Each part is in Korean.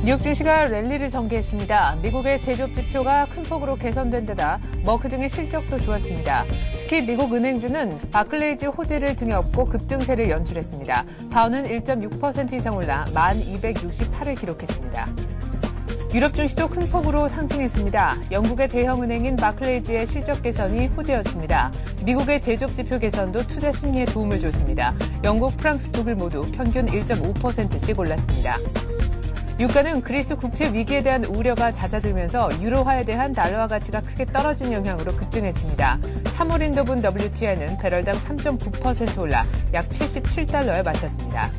뉴욕 증시가 랠리를 전개했습니다. 미국의 제조업 지표가 큰 폭으로 개선된 데다 머크 등의 실적도 좋았습니다. 특히 미국 은행주는 바클레이즈 호재를 등에 업고 급등세를 연출했습니다. 다우는 1.6% 이상 올라 1268을 기록했습니다. 유럽 증시도 큰 폭으로 상승했습니다. 영국의 대형 은행인 바클레이즈의 실적 개선이 호재였습니다. 미국의 제조업 지표 개선도 투자 심리에 도움을 줬습니다. 영국, 프랑스, 독일 모두 평균 1.5%씩 올랐습니다. 유가는 그리스 국채 위기에 대한 우려가 잦아들면서 유로화에 대한 달러화 가치가 크게 떨어진 영향으로 급등했습니다. 3월 인도분 WTI는 배럴당 3.9% 올라 약 77달러에 마쳤습니다.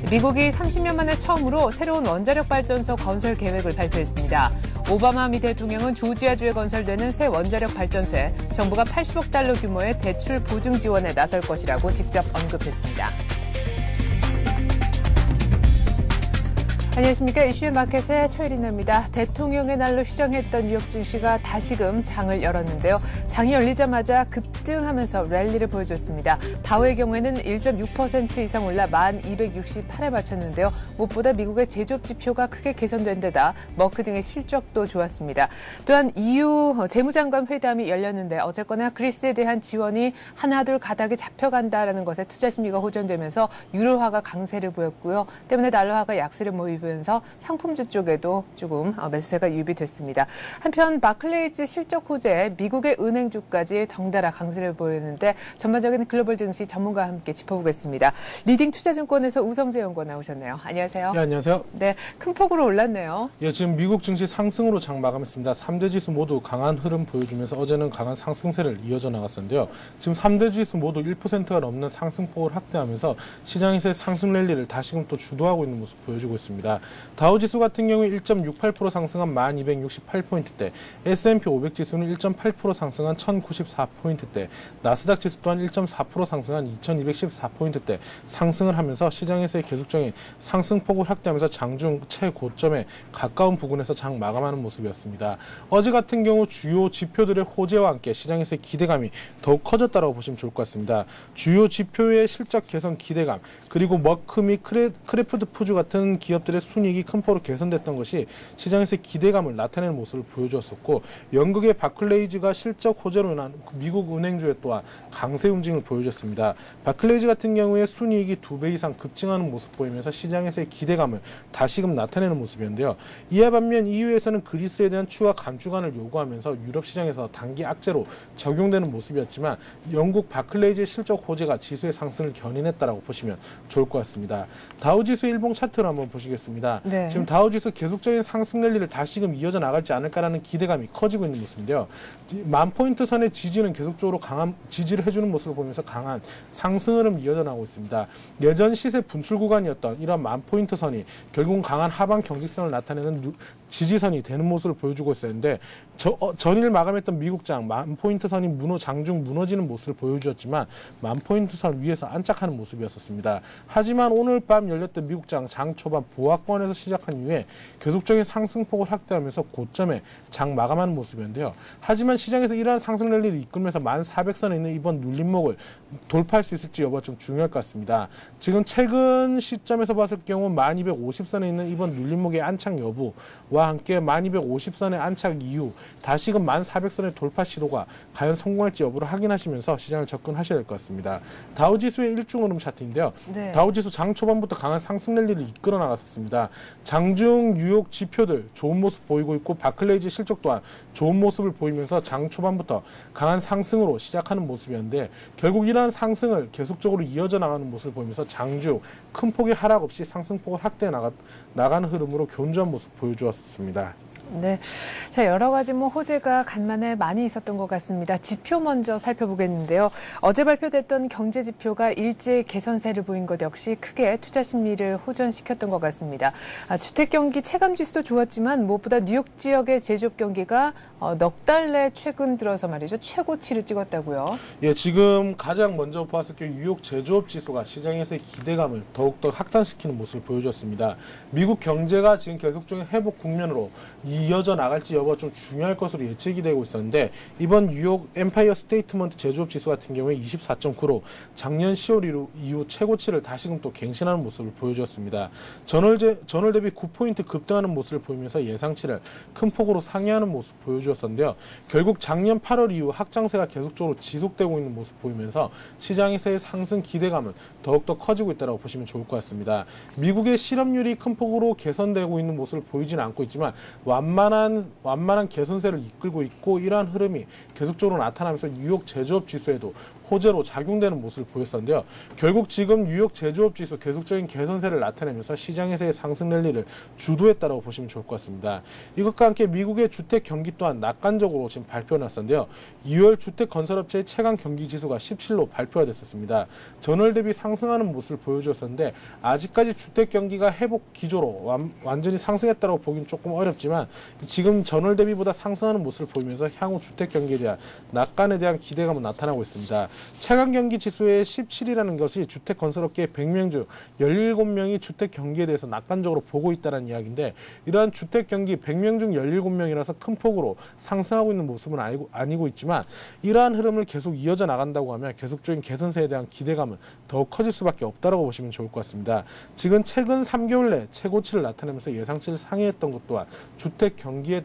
미국이 30년 만에 처음으로 새로운 원자력 발전소 건설 계획을 발표했습니다. 오바마 미 대통령은 조지아주에 건설되는 새 원자력 발전소에 정부가 80억 달러 규모의 대출 보증 지원에 나설 것이라고 직접 언급했습니다. 안녕하십니까. 이슈의 마켓의 최혜린입니다. 대통령의 날로 휴정했던 뉴욕 증시가 다시금 장을 열었는데요. 장이 열리자마자 급등하면서 랠리를 보여줬습니다. 다우의 경우에는 1.6% 이상 올라 1268에 마쳤는데요. 무엇보다 미국의 제조업 지표가 크게 개선된 데다 머크 등의 실적도 좋았습니다. 또한 EU 재무장관 회담이 열렸는데 어쨌거나 그리스에 대한 지원이 하나둘 가닥에 잡혀간다라는 것에 투자 심리가 호전되면서 유로화가 강세를 보였고요. 때문에 달러화가 약세를 모이면서 상품주 쪽에도 조금 매수세가 유입이 됐습니다. 한편 바클레이즈 실적 호재에 미국의 은행주까지 덩달아 강세를 보였는데 전반적인 글로벌 증시 전문가와 함께 짚어보겠습니다. 리딩 투자증권에서 우성재 연구원 나오셨네요. 안녕하세요. 네, 안녕하세요. 네, 큰 폭으로 올랐네요. 예, 지금 미국 증시 상승으로 장 마감했습니다. 3대 지수 모두 강한 흐름 보여주면서 어제는 강한 상승세를 이어져 나갔었는데요. 지금 3대 지수 모두 1%가 넘는 상승폭을 확대하면서 시장에서의 상승 랠리를 다시금 또 주도하고 있는 모습 보여주고 있습니다. 다우지수 같은 경우에 1.68% 상승한 1268포인트대, S&P 500 지수는 1.8% 상승한 1094포인트대, 나스닥 지수 또한 1.4% 상승한 2214포인트대 상승을 하면서 시장에서의 계속적인 상승폭을 확대하면서 장중 최고점에 가까운 부근에서 장 마감하는 모습이었습니다. 어제 같은 경우 주요 지표들의 호재와 함께 시장에서의 기대감이 더욱 커졌다고 보시면 좋을 것 같습니다. 주요 지표의 실적 개선 기대감, 그리고 머크 및 크래프트 푸드 같은 기업들의 순이익이 큰 폭으로 개선됐던 것이 시장에서의 기대감을 나타내는 모습을 보여주었었고, 영국의 바클레이즈가 실적 호재로 인한 미국 은행주에 또한 강세 움직임을 보여줬습니다. 바클레이즈 같은 경우에 순이익이 2배 이상 급증하는 모습 보이면서 시장에서의 기대감을 다시금 나타내는 모습이었는데요. 이에 반면 EU에서는 그리스에 대한 추가 감축안을 요구하면서 유럽 시장에서 단기 악재로 적용되는 모습이었지만 영국 바클레이즈의 실적 호재가 지수의 상승을 견인했다고 보시면 좋을 것 같습니다. 다우지수 일봉 차트를 한번 보시겠습니다. 네. 지금 다우지수 계속적인 상승 랠리를 다시금 이어져 나갈지 않을까라는 기대감이 커지고 있는 모습인데요. 10,000포인트 선의 지지는 계속적으로 강한 지지를 해주는 모습을 보면서 강한 상승 흐름 이어져 나오고 있습니다. 예전 시세 분출 구간이었던 이런 10,000포인트 선이 결국은 강한 하방 경직성을 나타내는 지지선이 되는 모습을 보여주고 있었는데 전일 마감했던 미국장 10,000포인트 선이 장중 무너지는 모습을 보여주었지만 10,000포인트 선 위에서 안착하는 모습이었습니다. 하지만 오늘 밤 열렸던 미국장 장 초반 보합권에서 시작한 이후에 계속적인 상승폭을 확대하면서 고점에 장 마감하는 모습이었는데요. 하지만 시장에서 이러한 상승 랠리를 이끌면서 1400선에 있는 이번 눌림목을 돌파할 수 있을지 여부가 좀 중요할 것 같습니다. 지금 최근 시점에서 봤을 경우 1250선에 있는 이번 눌림목의 안착 여부와 함께 1250선의 안착 이후 다시금 1400선의 돌파 시도가 과연 성공할지 여부를 확인하시면서 시장을 접근하셔야 될 것 같습니다. 다우지수의 일중 흐름 차트인데요. 네. 다우지수 장 초반부터 강한 상승 랠리를 이끌어 나갔었습니다. 장중 뉴욕 지표들 좋은 모습 보이고 있고 바클레이즈 실적 또한 좋은 모습을 보이면서 장 초반부터 강한 상승으로 시작하는 모습이었는데 결국 이러한 상승을 계속적으로 이어져 나가는 모습을 보이면서 장중 큰 폭의 하락 없이 상승폭을 확대해 나가는 흐름으로 견조한 모습 보여주었습니다. 네, 자 여러 가지 호재가 간만에 많이 있었던 것 같습니다. 지표 먼저 살펴보겠는데요. 어제 발표됐던 경제 지표가 일제 개선세를 보인 것 역시 크게 투자 심리를 호전시켰던 것 같습니다. 주택 경기 체감 지수도 좋았지만 무엇보다 뉴욕 지역의 제조업 경기가 넉 달 내 최근 들어서 말이죠 최고치를 찍었다고요. 예, 지금 가장 먼저 보았을 때 뉴욕 제조업 지수가 시장에서의 기대감을 더욱더 확산시키는 모습을 보여줬습니다. 미국 경제가 지금 계속적인 회복 국면으로 이어져 나갈지 여부가 좀 중요할 것으로 예측이 되고 있었는데 이번 뉴욕 엠파이어 스테이트먼트 제조업 지수 같은 경우에 24.9로 작년 10월 이후 최고치를 다시금 또 갱신하는 모습을 보여주었습니다. 전월 대비 9포인트 급등하는 모습을 보이면서 예상치를 큰 폭으로 상회하는 모습 보여주었었는데요. 결국 작년 8월 이후 확장세가 계속적으로 지속되고 있는 모습 보이면서 시장에서의 상승 기대감은 더욱더 커지고 있다고 보시면 좋을 것 같습니다. 미국의 실업률이 큰 폭으로 개선되고 있는 모습을 보이지는 않고 있지만 완만한 개선세를 이끌고 있고 이러한 흐름이 계속적으로 나타나면서 뉴욕 제조업 지수에도 호재로 작용되는 모습을 보였었는데요. 결국 지금 뉴욕 제조업 지수 계속적인 개선세를 나타내면서 시장에서의 상승 랠리를 주도했다고 보시면 좋을 것 같습니다. 이것과 함께 미국의 주택 경기 또한 낙관적으로 지금 발표해놨었는데요. 2월 주택 건설업체의 체감 경기 지수가 17로 발표가 됐었습니다. 전월 대비 상승하는 모습을 보여주었었는데 아직까지 주택 경기가 회복 기조로 완전히 상승했다고 보기는 조금 어렵지만 지금 전월 대비보다 상승하는 모습을 보이면서 향후 주택 경기에 대한 낙관에 대한 기대감은 나타나고 있습니다. 체감 경기 지수의 17이라는 것이 주택 건설업계의 100명 중 17명이 주택 경기에 대해서 낙관적으로 보고 있다는 이야기인데 이러한 주택 경기 100명 중 17명이라서 큰 폭으로 상승하고 있는 모습은 아니고 있지만 이러한 흐름을 계속 이어져 나간다고 하면 계속적인 개선세에 대한 기대감은 더욱 커질 수밖에 없다고 보시면 좋을 것 같습니다. 지금 최근 3개월 내 최고치를 나타내면서 예상치를 상회했던 것 또한 주택 경기에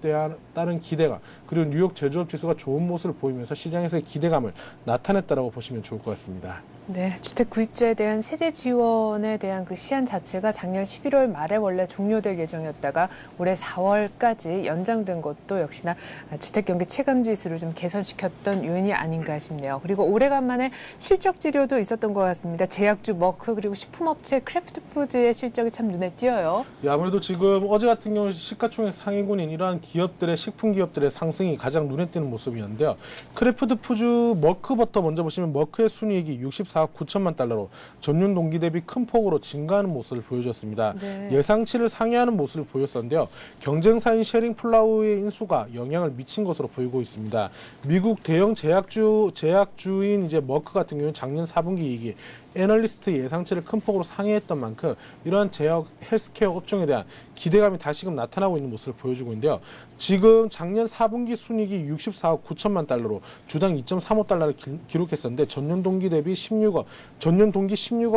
따른 기대감 그리고 뉴욕 제조업 지수가 좋은 모습을 보이면서 시장에서의 기대감을 나타냈다고 보시면 좋을 것 같습니다. 네, 주택 구입자에 대한 세제 지원에 대한 그 시한 자체가 작년 11월 말에 원래 종료될 예정이었다가 올해 4월까지 연장된 것도 역시나 주택 경기 체감 지수를 좀 개선시켰던 요인이 아닌가 싶네요. 그리고 오래간만에 실적 지료도 있었던 것 같습니다. 제약주 머크 그리고 식품업체 크래프트푸드의 실적이 참 눈에 띄어요. 예, 아무래도 지금 어제 같은 경우 시가총액 상위군인 이러한 기업들의 식품 기업들의 상승이 가장 눈에 띄는 모습이었는데요. 크래프트푸드 머크부터 먼저 보시면 머크의 순이익이 64억 9천만 달러로 전년 동기 대비 큰 폭으로 증가하는 모습을 보여줬습니다. 네. 예상치를 상회하는 모습을 보였었는데요. 경쟁사인 쉐링플라우의 인수가 영향을 미친 것으로 보이고 있습니다. 미국 대형 제약주인 이제 머크 같은 경우는 작년 4분기 이익이 애널리스트 예상치를 큰 폭으로 상회했던 만큼 이러한 제약 헬스케어 업종에 대한 기대감이 다시금 나타나고 있는 모습을 보여주고 있는데요. 지금 작년 4분기 순이익이 64억 9천만 달러로 주당 2.35달러를 기록했었는데 전년 동기 16억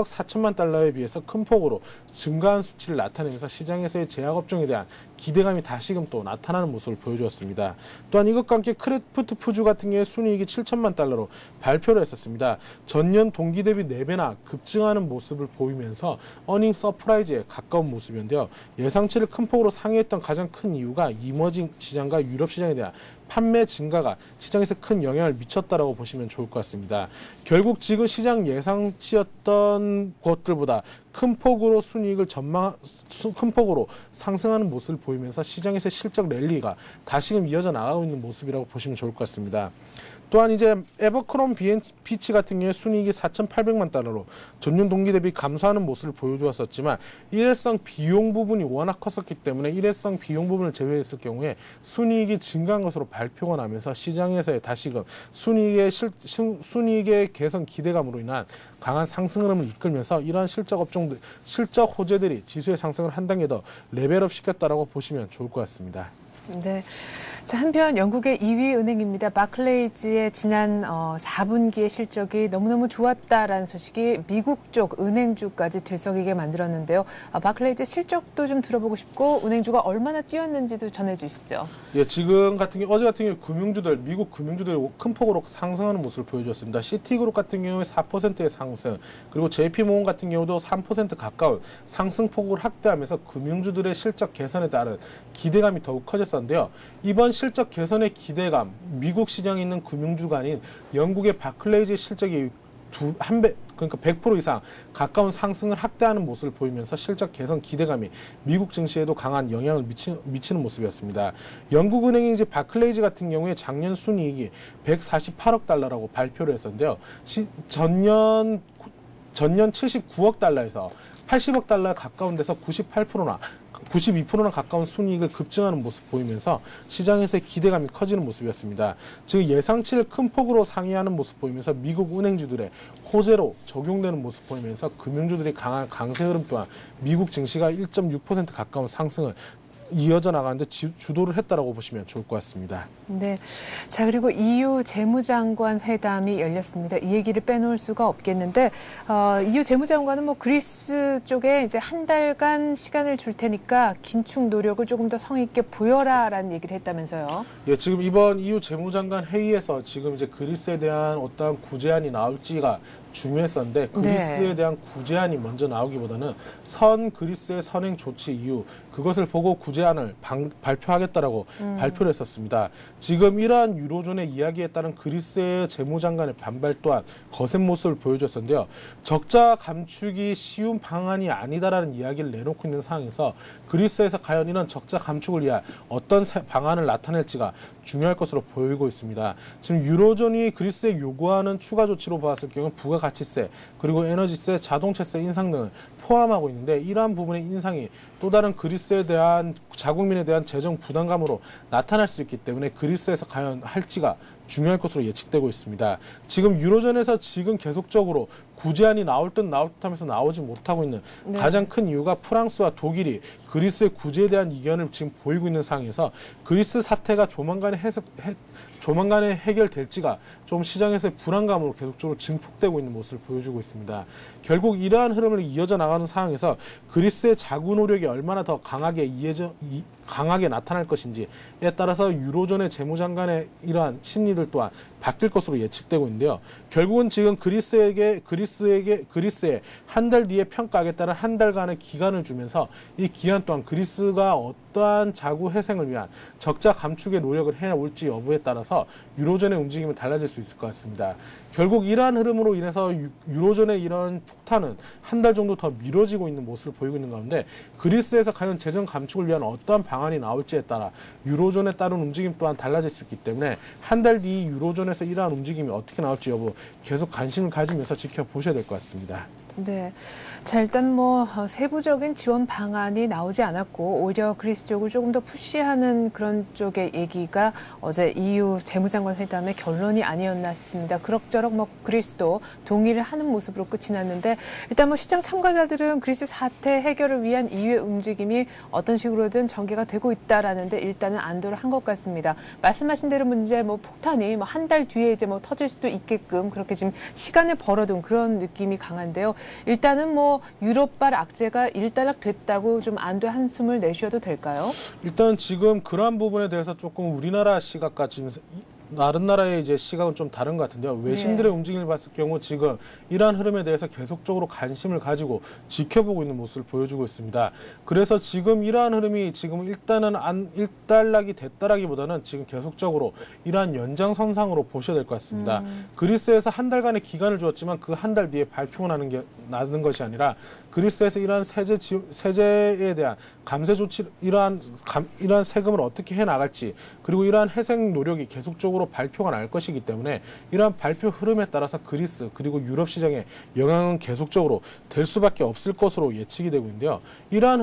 4천만 달러에 비해서 큰 폭으로 증가한 수치를 나타내면서 시장에서의 제약업종에 대한 기대감이 다시금 또 나타나는 모습을 보여주었습니다. 또한 이것과 함께 크래프트푸드 같은 경우에 순이익이 7천만 달러로 발표를 했었습니다. 전년 동기 대비 4배나 급증하는 모습을 보이면서 어닝 서프라이즈에 가까운 모습이었는데요. 예상치를 큰 폭으로 상회했던 가장 큰 이유가 이머징 시장과 유럽 시장에 대한 판매 증가가 시장에서 큰 영향을 미쳤다라고 보시면 좋을 것 같습니다. 결국 지금 시장 예상치였던 것들보다 큰 폭으로 순이익을 큰 폭으로 상승하는 모습을 보이면서 시장에서 실적 랠리가 다시금 이어져 나가고 있는 모습이라고 보시면 좋을 것 같습니다. 또한 이제 에버크롬 비치 같은 경우에 순이익이 4,800만 달러로 전년 동기 대비 감소하는 모습을 보여주었었지만 일회성 비용 부분이 워낙 컸었기 때문에 일회성 비용 부분을 제외했을 경우에 순이익이 증가한 것으로 발표가 나면서 시장에서의 다시금 순이익의 개선 기대감으로 인한 강한 상승 흐름을 이끌면서 이러한 실적 호재들이 지수의 상승을 한 단계 더 레벨업 시켰다라고 보시면 좋을 것 같습니다. 네. 자, 한편 영국의 2위 은행입니다. 바클레이즈의 지난 4분기의 실적이 너무너무 좋았다라는 소식이 미국 쪽 은행주까지 들썩이게 만들었는데요. 바클레이즈 실적도 좀 들어보고 싶고 은행주가 얼마나 뛰었는지도 전해주시죠. 예, 지금 같은 경우 어제 같은 경우 미국 금융주들이 큰 폭으로 상승하는 모습을 보여줬습니다. 시티그룹 같은 경우에 4%의 상승, 그리고 JP모건 같은 경우도 3% 가까운 상승폭을 확대하면서 금융주들의 실적 개선에 따른 기대감이 더욱 커졌었는데요. 이번 실적 개선의 기대감, 미국 시장에 있는 금융주가 아닌 영국의 바클레이즈 실적이 그러니까 100% 이상 가까운 상승을 확대하는 모습을 보이면서 실적 개선 기대감이 미국 증시에도 강한 영향을 미치는 모습이었습니다. 영국은행이 이제 바클레이즈 같은 경우에 작년 순이익이 148억 달러라고 발표를 했었는데요. 전년 79억 달러에서 80억 달러에 가까운 데서 92%나 가까운 순이익을 급증하는 모습 보이면서 시장에서의 기대감이 커지는 모습이었습니다. 즉 예상치를 큰 폭으로 상회하는 모습 보이면서 미국 은행주들의 호재로 적용되는 모습 보이면서 금융주들이 강한 강세 흐름 또한 미국 증시가 1.6% 가까운 상승을 이어져 나가는데 주도를 했다라고 보시면 좋을 것 같습니다. 네. 자, 그리고 EU 재무장관 회담이 열렸습니다. 이 얘기를 빼놓을 수가 없겠는데, EU 재무장관은 뭐 그리스 쪽에 이제 한 달간 시간을 줄 테니까 긴축 노력을 조금 더 성의 있게 보여라라는 얘기를 했다면서요. 예, 지금 이번 EU 재무장관 회의에서 지금 이제 그리스에 대한 어떠한 구제안이 나올지가 중요했었는데 그리스에 대한 구제안이 먼저 나오기보다는 그리스의 선행 조치 이후 그것을 보고 구제안을 발표하겠다라고 발표를 했었습니다. 지금 이러한 유로존의 이야기에 따른 그리스의 재무장관의 반발 또한 거센 모습을 보여줬었는데요. 적자 감축이 쉬운 방안이 아니다라는 이야기를 내놓고 있는 상황에서 그리스에서 과연 이런 적자 감축을 위한 어떤 방안을 나타낼지가 중요할 것으로 보이고 있습니다. 지금 유로존이 그리스에 요구하는 추가 조치로 봤을 경우 부가가치세, 그리고 에너지세, 자동차세 인상 등을 포함하고 있는데 이러한 부분의 인상이 또 다른 그리스에 대한 자국민에 대한 재정 부담감으로 나타날 수 있기 때문에 그리스에서 과연 할지가 중요할 것으로 예측되고 있습니다. 지금 유로존에서 지금 계속적으로 구제안이 나올 듯 하면서 나오지 못하고 있는 가장 큰 이유가 프랑스와 독일이 그리스의 구제에 대한 이견을 지금 보이고 있는 상황에서 그리스 사태가 조만간에 해결될지가 좀 시장에서의 불안감으로 계속적으로 증폭되고 있는 모습을 보여주고 있습니다. 결국 이러한 흐름을 이어져 나가는 상황에서 그리스의 자구 노력이 얼마나 더 강하게 나타날 것인지에 따라서 유로존의 재무장관의 이러한 심리들 또한 바뀔 것으로 예측되고 있는데요. 결국은 지금 그리스에 한 달 뒤에 평가하겠다는 한 달간의 기간을 주면서 이 기간 동안 그리스가 어떠한 자구 회생을 위한 적자 감축의 노력을 해올지 여부에 따라서 유로존의 움직임은 달라질 수 있을 것 같습니다. 결국 이러한 흐름으로 인해서 유로존의 이런 폭탄은 한 달 정도 더 미뤄지고 있는 모습을 보이고 있는 가운데 그리스에서 과연 재정 감축을 위한 어떠한 방안이 나올지에 따라 유로존에 따른 움직임 또한 달라질 수 있기 때문에 한 달 뒤 유로존에서 이러한 움직임이 어떻게 나올지 여부 계속 관심을 가지면서 지켜보셔야 될 것 같습니다. 네. 자, 일단 뭐 세부적인 지원 방안이 나오지 않았고 오히려 그리스 쪽을 조금 더 푸시하는 그런 쪽의 얘기가 어제 EU 재무장관 회담의 결론이 아니었나 싶습니다. 그럭저럭 뭐 그리스도 동의를 하는 모습으로 끝이 났는데 일단 뭐 시장 참가자들은 그리스 사태 해결을 위한 EU의 움직임이 어떤 식으로든 전개가 되고 있다라는데 일단은 안도를 한 것 같습니다. 말씀하신 대로 문제 뭐 폭탄이 뭐 한 달 뒤에 이제 뭐 터질 수도 있게끔 그렇게 지금 시간을 벌어둔 그런 느낌이 강한데요. 일단은 뭐 유럽발 악재가 일단락됐다고 좀 안도의 한숨을 내쉬어도 될까요? 일단 지금 그러한 부분에 대해서 조금 우리나라 시각과 지금 다른 나라의 이제 시각은 좀 다른 것 같은데요. 외신들의 움직임을 봤을 경우 지금 이러한 흐름에 대해서 계속적으로 관심을 가지고 지켜보고 있는 모습을 보여주고 있습니다. 그래서 지금 이러한 흐름이 지금 일단은 일단락이 됐다라기보다는 지금 계속적으로 이러한 연장선상으로 보셔야 될 것 같습니다. 그리스에서 한 달간의 기간을 주었지만 그 한 달 뒤에 발표가 나는 것이 아니라 그리스에서 이러한 세제에 대한 감세 조치, 이러한 세금을 어떻게 해 나갈지, 그리고 이러한 회생 노력이 계속적으로 발표가 날 것이기 때문에 이러한 발표 흐름에 따라서 그리스 그리고 유럽 시장에 영향은 계속적으로 될 수밖에 없을 것으로 예측이 되고 있는데요. 이러한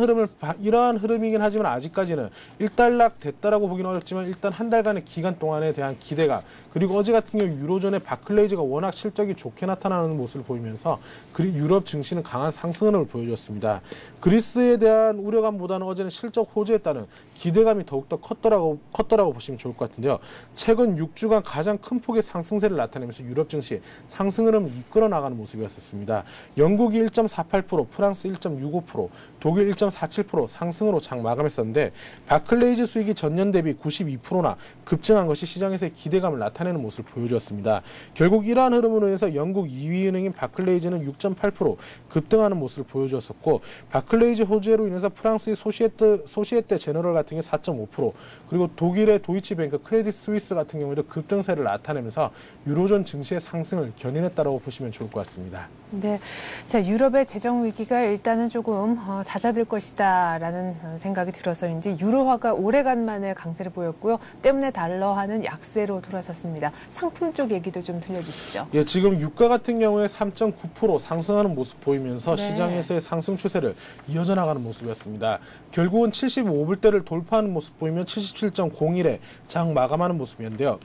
흐름이긴 하지만 아직까지는 일단락 됐다라고 보기는 어렵지만 일단 한 달간의 기간 동안에 대한 기대감, 그리고 어제 같은 경우 유로존의 바클레이즈가 워낙 실적이 좋게 나타나는 모습을 보이면서 유럽 증시는 강한 상승을 보여줬습니다. 그리스에 대한 우려감보다는 어제는 실적 호재에 따른 기대감이 더욱더 컸더라고 보시면 좋을 것 같은데요. 최근 6주간 가장 큰 폭의 상승세를 나타내면서 유럽 증시 상승 흐름을 이끌어 나가는 모습이었습니다. 영국이 1.48%, 프랑스 1.65%, 독일 1.47% 상승으로 장 마감했었는데 바클레이즈 수익이 전년 대비 92%나 급증한 것이 시장에서의 기대감을 나타내는 모습을 보여주었습니다. 결국 이러한 흐름으로 인해서 영국 2위 은행인 바클레이즈는 6.8% 급등하는 모습을 보여주었었고 바클레이즈 호재로 인해서 프랑스의 소시에테 제너럴 같은 경우 4.5%, 그리고 독일의 도이치뱅크, 크레딧 스위스 같은 경우에도 급등세를 나타내면서 유로존 증시의 상승을 견인했다고 보시면 좋을 것 같습니다. 네, 자 유럽의 재정 위기가 일단은 조금 잦아들 것이다라는 생각이 들어서인지 유로화가 오래간만에 강세를 보였고요. 때문에 달러화는 약세로 돌아섰습니다. 상품 쪽 얘기도 좀 들려주시죠. 예, 지금 유가 같은 경우에 3.9% 상승하는 모습 보이면서 시장에서의 상승 추세를 이어져 나가는 모습이었습니다. 결국은 75불대를 돌파하는 모습 보이면 77.01에 장 마감하는 모습이었는데요.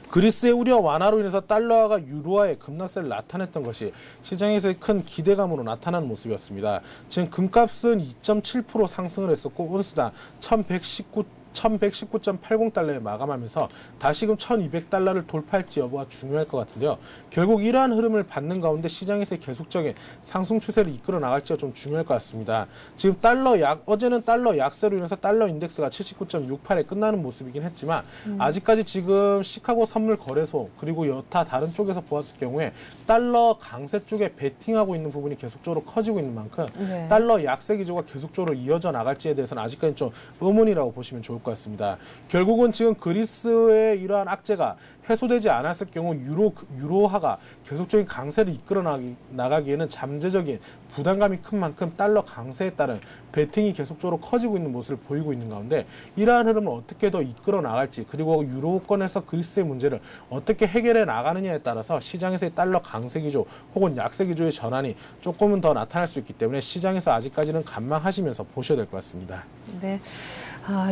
그리스의 우려 완화로 인해서 달러화가 유로화의 급락세를 나타냈던 것이 시장에서의 큰 기대감으로 나타난 모습이었습니다. 지금 금값은 2.7% 상승을 했었고 온스당 1119.80달러에 마감하면서 다시금 1200달러를 돌파할지 여부가 중요할 것 같은데요. 결국 이러한 흐름을 받는 가운데 시장에서의 계속적인 상승 추세를 이끌어 나갈지가 좀 중요할 것 같습니다. 지금 어제는 달러 약세로 인해서 달러 인덱스가 79.68에 끝나는 모습이긴 했지만 아직까지 지금 시카고 선물 거래소 그리고 여타 다른 쪽에서 보았을 경우에 달러 강세 쪽에 베팅하고 있는 부분이 계속적으로 커지고 있는 만큼 달러 약세 기조가 계속적으로 이어져 나갈지에 대해서는 아직까지 좀 의문이라고 보시면 좋을 것 같습니다. 결국은 지금 그리스의 이러한 악재가 해소되지 않았을 경우 유로화가 계속적인 강세를 이끌어 나가기에는 잠재적인 부담감이 큰 만큼 달러 강세에 따른 베팅이 계속적으로 커지고 있는 모습을 보이고 있는 가운데 이러한 흐름을 어떻게 더 이끌어 나갈지 그리고 유로권에서 그리스의 문제를 어떻게 해결해 나가느냐에 따라서 시장에서의 달러 강세 기조 혹은 약세 기조의 전환이 조금은 더 나타날 수 있기 때문에 시장에서 아직까지는 관망하시면서 보셔야 될 것 같습니다. 네,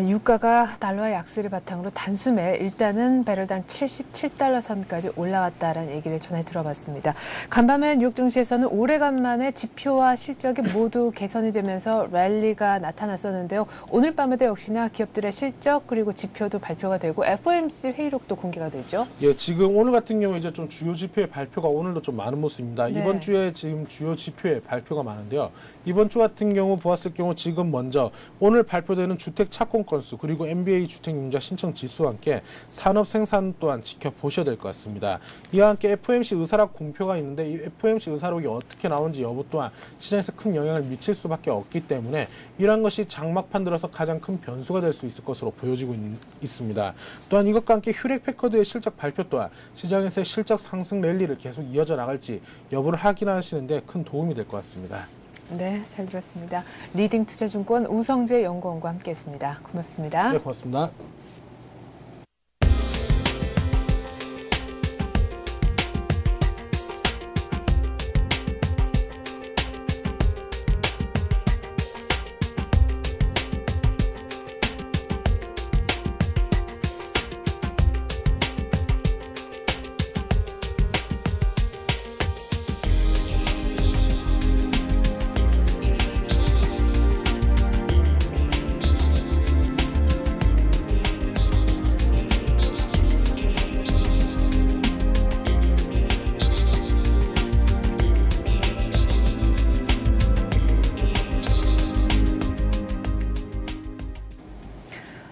유가가 달러와 약세를 바탕으로 단숨에 일단은 배럴당 77달러 선까지 올라왔다라는 얘기를 전해 들어봤습니다. 간밤에 뉴욕 증시에서는 오래간만에 지표와 실적이 모두 개선이 되면서 랠리가 나타났었는데요. 오늘 밤에도 역시나 기업들의 실적 그리고 지표도 발표가 되고 FOMC 회의록도 공개가 되죠. 예, 지금 오늘 같은 경우에 이제 좀 주요 지표의 발표가 오늘도 좀 많은 모습입니다. 네. 이번 주에 지금 주요 지표의 발표가 많은데요. 이번 주 같은 경우 보았을 경우 지금 먼저 오늘 발표되는 주택 착공 건수 그리고 NBA 주택임자 신청 지수와 함께 산업 생산 또한 지켜보셔야 될 것 같습니다. 이와 함께 FOMC 의사록 공표가 있는데 이 FOMC 의사록이 어떻게 나오는지 여부 또한 시장에서 큰 영향을 미칠 수밖에 없기 때문에 이러한 것이 장막판 들어서 가장 큰 변수가 될 수 있을 것으로 보여지고 있습니다. 또한 이것과 함께 휴렉 패커드의 실적 발표 또한 시장에서의 실적 상승 랠리를 계속 이어져 나갈지 여부를 확인하시는데 큰 도움이 될 것 같습니다. 네, 잘 들었습니다. 리딩 투자증권 우성재 연구원과 함께했습니다. 고맙습니다. 네, 고맙습니다.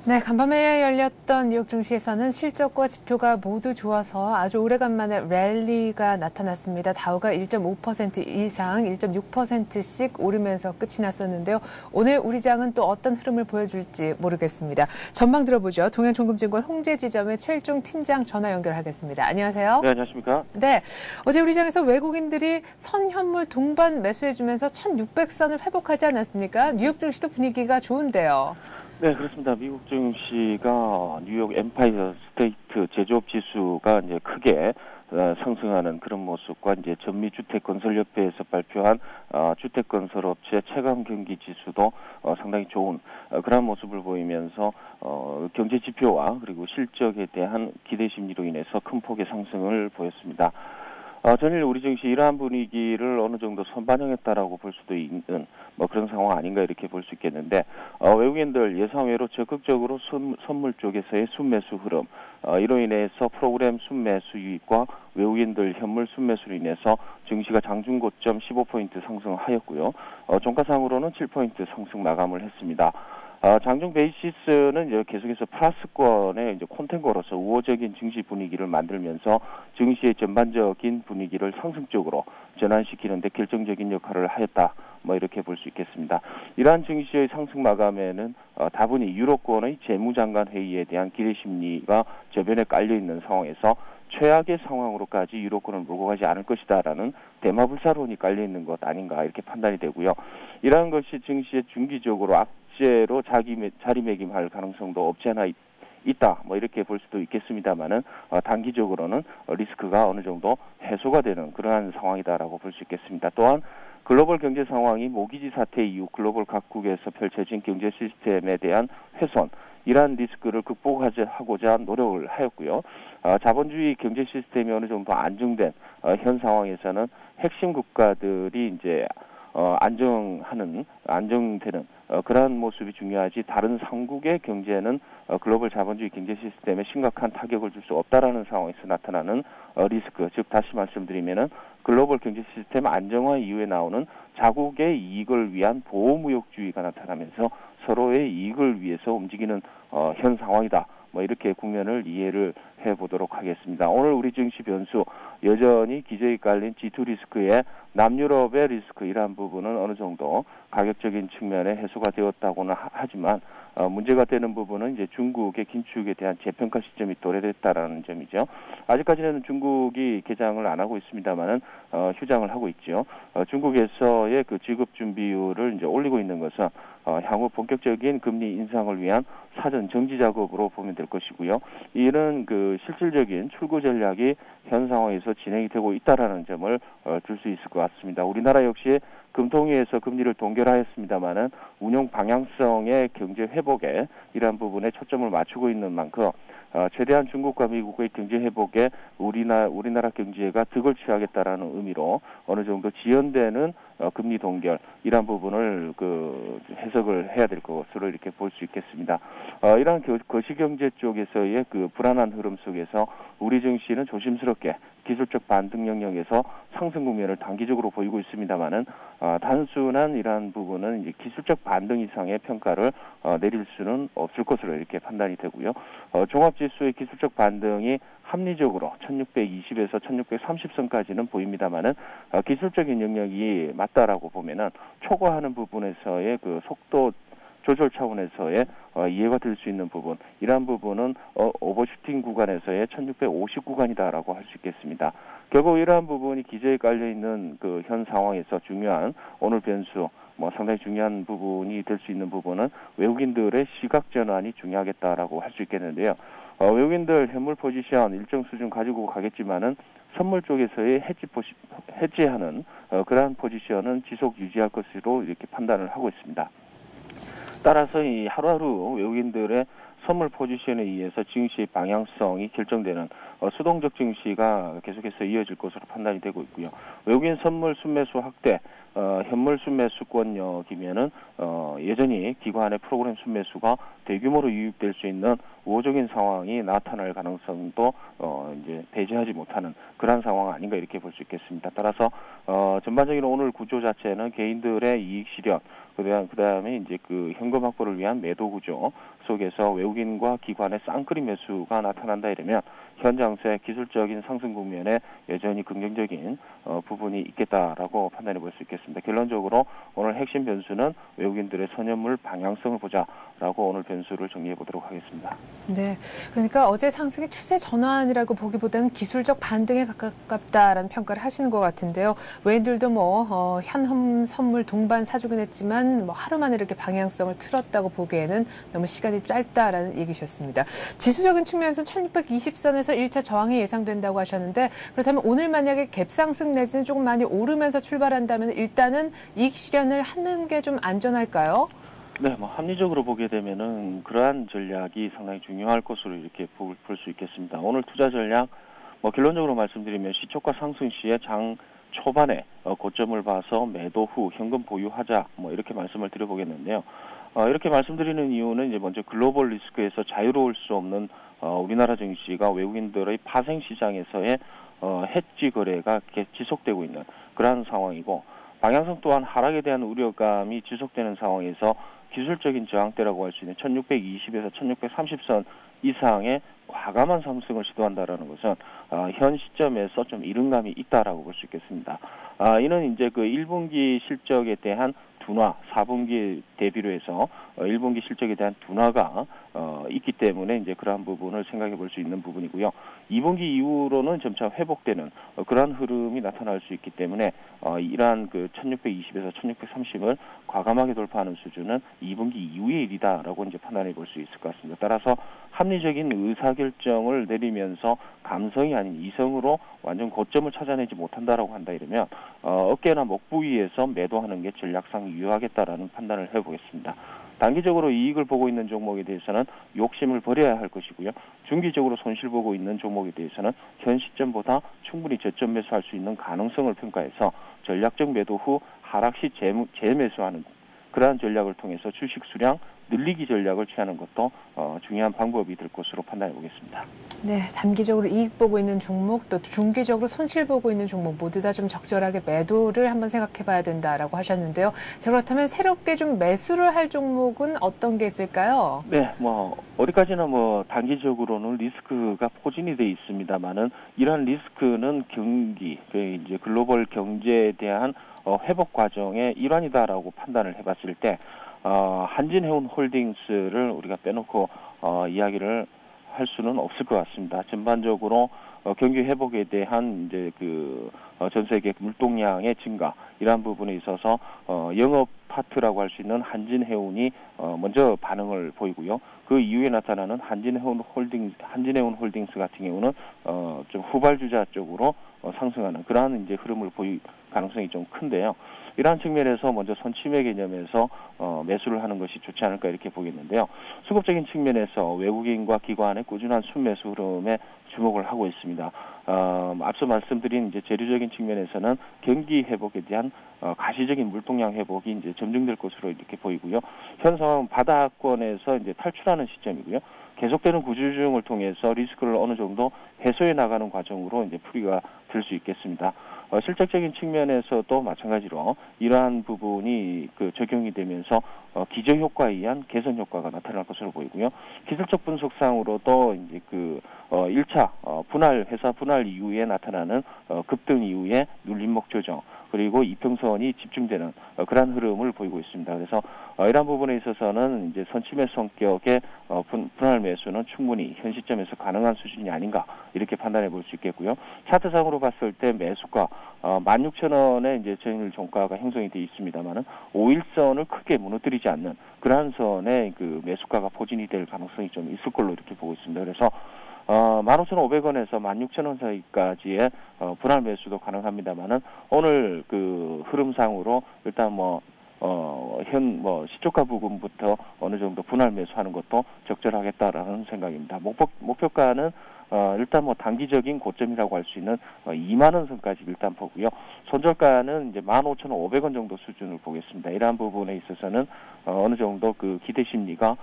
네, 간밤에 열렸던 뉴욕 증시에서는 실적과 지표가 모두 좋아서 아주 오래간만에 랠리가 나타났습니다. 다우가 1.5% 이상 1.6%씩 오르면서 끝이 났었는데요. 오늘 우리 장은 또 어떤 흐름을 보여줄지 모르겠습니다. 전망 들어보죠. 동양종금증권 홍재지점의 최일종 팀장 전화 연결하겠습니다. 안녕하세요. 네, 안녕하십니까? 네, 어제 우리 장에서 외국인들이 선현물 동반 매수해주면서 1600선을 회복하지 않았습니까? 뉴욕 증시도 분위기가 좋은데요. 네, 그렇습니다. 미국 증시가 뉴욕 엠파이어 스테이트 제조업 지수가 이제 크게 상승하는 그런 모습과 이제 전미주택건설협회에서 발표한 주택건설업체 체감 경기 지수도 상당히 좋은 그런 모습을 보이면서 경제 지표와 그리고 실적에 대한 기대 심리로 인해서 큰 폭의 상승을 보였습니다. 전일 우리 증시 이러한 분위기를 어느 정도 선반영했다라고 볼 수도 있는 그런 상황 아닌가 이렇게 볼 수 있겠는데 외국인들 예상외로 적극적으로 선물 쪽에서의 순매수 흐름 이로 인해서 프로그램 순매수 유입과 외국인들 현물 순매수로 인해서 증시가 장중 고점 15포인트 상승하였고요. 종가상으로는 7포인트 상승 마감을 했습니다. 장중 베이시스는 이제 계속해서 플러스권의 이제 콘텐거로서 우호적인 증시 분위기를 만들면서 증시의 전반적인 분위기를 상승적으로 전환시키는 데 결정적인 역할을 하였다. 이렇게 볼 수 있겠습니다. 이러한 증시의 상승 마감에는 다분히 유로권의 재무장관 회의에 대한 기대 심리가 저변에 깔려 있는 상황에서 최악의 상황으로까지 유로권을 몰고 가지 않을 것이다라는 대마불사론이 깔려 있는 것 아닌가 이렇게 판단이 되고요. 이러한 것이 증시에 중기적으로 악재로 자리매김할 가능성도 없지 않아 있다. 이렇게 볼 수도 있겠습니다만은 단기적으로는 리스크가 어느 정도 해소가 되는 그러한 상황이다라고 볼 수 있겠습니다. 또한 글로벌 경제 상황이 모기지 사태 이후 글로벌 각국에서 펼쳐진 경제 시스템에 대한 훼손 이러한 리스크를 극복하고자 노력을 하였고요. 자본주의 경제 시스템이 어느 정도 안정된 현 상황에서는 핵심 국가들이 이제 안정되는 그러한 모습이 중요하지, 다른 상국의 경제는 글로벌 자본주의 경제 시스템에 심각한 타격을 줄 수 없다라는 상황에서 나타나는 리스크, 즉 다시 말씀드리면은 글로벌 경제 시스템 안정화 이후에 나오는 자국의 이익을 위한 보호무역주의가 나타나면서 서로의 이익을 위해서 움직이는 현 상황이다. 뭐 이렇게 국면을 이해를 해보도록 하겠습니다. 오늘 우리 증시 변수, 여전히 기저에 깔린 G2 리스크의 남유럽의 리스크, 이러한 부분은 어느 정도 가격적인 측면에 해소가 되었다고는 하지만 문제가 되는 부분은 이제 중국의 긴축에 대한 재평가 시점이 도래됐다라는 점이죠. 아직까지는 중국이 개장을 안 하고 있습니다만은 휴장을 하고 있죠. 중국에서의 그 지급 준비율을 이제 올리고 있는 것은 향후 본격적인 금리 인상을 위한 사전 정지 작업으로 보면 될 것이고요. 이는 그 실질적인 출구 전략이 현 상황에서 진행이 되고 있다라는 점을 줄 수 있을 것 같습니다. 우리나라 역시 금통위에서 금리를 동결하였습니다만은 운용 방향성의 경제 회복에 이러한 부분에 초점을 맞추고 있는 만큼 최대한 중국과 미국의 경제 회복에 우리나라 경제가 득을 취하겠다라는 의미로 어느 정도 지연되는 금리 동결, 이러한 부분을 해석을 해야 될 것으로 이렇게 볼 수 있겠습니다. 이러한 거시경제 쪽에서의 그 불안한 흐름 속에서 우리 증시는 조심스럽게 기술적 반등 영역에서 상승 국면을 단기적으로 보이고 있습니다만은 단순한 이러한 부분은 이제 기술적 반등 이상의 평가를 내릴 수는 없을 것으로 이렇게 판단이 되고요. 종합지수의 기술적 반등이 합리적으로 1620에서 1630선까지는 보입니다만은 기술적인 영역이 맞다라고 보면은 초과하는 부분에서의 그 속도 조절 차원에서의 이해가 될 수 있는 부분, 이러한 부분은 오버슈팅 구간에서의 1650 구간이다라고 할 수 있겠습니다. 결국 이러한 부분이 기저에 깔려 있는 그 현 상황에서 중요한 오늘 변수, 상당히 중요한 부분이 될 수 있는 부분은 외국인들의 시각 전환이 중요하겠다라고 할 수 있겠는데요. 외국인들 현물 포지션 일정 수준 가지고 가겠지만은 선물 쪽에서의 해지하는 그러한 포지션은 지속 유지할 것으로 이렇게 판단을 하고 있습니다. 따라서 이 하루하루 외국인들의 선물 포지션에 의해서 증시의 방향성이 결정되는 수동적 증시가 계속해서 이어질 것으로 판단이 되고 있고요. 외국인 선물 순매수 확대, 현물 순매수권역이면은 여전히 기관의 프로그램 순매수가 대규모로 유입될 수 있는 우호적인 상황이 나타날 가능성도 이제 배제하지 못하는 그런 상황 아닌가 이렇게 볼 수 있겠습니다. 따라서 전반적인 오늘 구조 자체는 개인들의 이익 실현, 그다음에 이제 그 현금 확보를 위한 매도 구조 속에서 외국인과 기관의 쌍끌이 매수가 나타난다 이러면 현 장세 기술적인 상승 국면에 여전히 긍정적인 부분이 있겠다라고 판단해 볼 수 있겠습니다. 결론적으로 오늘 핵심 변수는 외국인들의 선현물 방향성을 보자라고 오늘 변수를 정리해 보도록 하겠습니다. 네, 그러니까 어제 상승의 추세 전환이라고 보기보다는 기술적 반등에 가깝다라는 평가를 하시는 것 같은데요. 외인들도 현금 선물 동반 사주긴 했지만 하루 만에 이렇게 방향성을 틀었다고 보기에는 너무 시간이 짧다라는 얘기셨습니다. 지수적인 측면에서 1620선에서 1차 저항이 예상된다고 하셨는데, 그렇다면 오늘 만약에 갭상승 내지는 조금 많이 오르면서 출발한다면 일단은 이익 실현을 하는 게 좀 안전할까요? 네, 합리적으로 보게 되면은 그러한 전략이 상당히 중요할 것으로 이렇게 볼 수 있겠습니다. 오늘 투자 전략, 결론적으로 말씀드리면 시초가 상승 시에 장 초반에 고점을 봐서 매도 후 현금 보유하자, 이렇게 말씀을 드려보겠는데요. 이렇게 말씀드리는 이유는 이제 먼저 글로벌 리스크에서 자유로울 수 없는 우리나라 증시가 외국인들의 파생 시장에서의 해지 거래가 지속되고 있는 그러한 상황이고, 방향성 또한 하락에 대한 우려감이 지속되는 상황에서 기술적인 저항대라고 할 수 있는 1620에서 1630선 이상의 과감한 상승을 시도한다라는 것은 현 시점에서 좀 이른감이 있다라고 볼 수 있겠습니다. 이는 이제 그 1분기 실적에 대한 둔화, 4분기 대비로 해서 1분기 실적에 대한 둔화가 있기 때문에 이제 그러한 부분을 생각해 볼 수 있는 부분이고요. 2분기 이후로는 점차 회복되는 그러한 흐름이 나타날 수 있기 때문에 이러한 그 1620에서 1630을 과감하게 돌파하는 수준은 2분기 이후의 일이다라고 이제 판단해 볼 수 있을 것 같습니다. 따라서 합리적인 의사결정을 내리면서 감성이 아닌 이성으로 완전 고점을 찾아내지 못한다라고 한다 이러면 어깨나 목 부위에서 매도하는 게 전략상 유효하겠다라는 판단을 해보겠습니다. 단기적으로 이익을 보고 있는 종목에 대해서는 욕심을 버려야 할 것이고요. 중기적으로 손실 보고 있는 종목에 대해서는 현 시점보다 충분히 저점 매수할 수 있는 가능성을 평가해서 전략적 매도 후 하락 시 재매수하는 그러한 전략을 통해서 주식 수량 늘리기 전략을 취하는 것도 중요한 방법이 될 것으로 판단해 보겠습니다. 네, 단기적으로 이익 보고 있는 종목, 또 중기적으로 손실 보고 있는 종목 모두 다 좀 적절하게 매도를 한번 생각해 봐야 된다라고 하셨는데요. 자, 그렇다면 새롭게 좀 매수를 할 종목은 어떤 게 있을까요? 네, 어디까지나 단기적으로는 리스크가 포진이 돼 있습니다만은 이러한 리스크는 경기, 이제 글로벌 경제에 대한 회복 과정의 일환이다라고 판단을 해봤을 때 한진해운홀딩스를 우리가 빼놓고 이야기를 할 수는 없을 것 같습니다. 전반적으로 경기 회복에 대한 이제 전 세계 물동량의 증가 이러한 부분에 있어서 영업 파트라고 할 수 있는 한진해운이 먼저 반응을 보이고요. 그 이후에 나타나는 한진해운홀딩스 같은 경우는 좀 후발주자 쪽으로 상승하는 그러한 이제 흐름을 보일 가능성이 좀 큰데요. 이러한 측면에서 먼저 선침해 개념에서 매수를 하는 것이 좋지 않을까 이렇게 보겠는데요. 수급적인 측면에서 외국인과 기관의 꾸준한 순매수 흐름에 주목을 하고 있습니다. 앞서 말씀드린 이제 재료적인 측면에서는 경기 회복에 대한 가시적인 물동량 회복이 이제 점증될 것으로 이렇게 보이고요. 현 상황 바닥권에서 이제 탈출하는 시점이고요. 계속되는 구조조정을 통해서 리스크를 어느 정도 해소해 나가는 과정으로 이제 풀이가 될 수 있겠습니다. 실적적인 측면에서도 마찬가지로 이러한 부분이 적용이 되면서 기저 효과에 의한 개선 효과가 나타날 것으로 보이고요. 기술적 분석상으로도 이제 1차 회사 분할 이후에 나타나는 급등 이후에 눌림목 조정 그리고 이평선이 집중되는 그러한 흐름을 보이고 있습니다. 그래서 이러한 부분에 있어서는 이제 선침의 성격의 분할 매수는 충분히 현 시점에서 가능한 수준이 아닌가 이렇게 판단해 볼 수 있겠고요. 차트상으로 봤을 때 매수가 16,000원의 이제 전일 종가가 형성이 되어 있습니다만은 5일선을 크게 무너뜨리지 않는 그러한 선의 매수가가 포진이 될 가능성이 좀 있을 걸로 이렇게 보고 있습니다. 그래서 15,500원에서 16,000원 사이까지의 분할 매수도 가능합니다만은 오늘 흐름상으로 일단 시초가 부분부터 어느 정도 분할 매수하는 것도 적절하겠다라는 생각입니다. 목표가는 일단 단기적인 고점이라고 할 수 있는 2만 원 선까지 일단 보고요. 손절가는 이제 15,500원 정도 수준을 보겠습니다. 이러한 부분에 있어서는 어느 정도 기대 심리가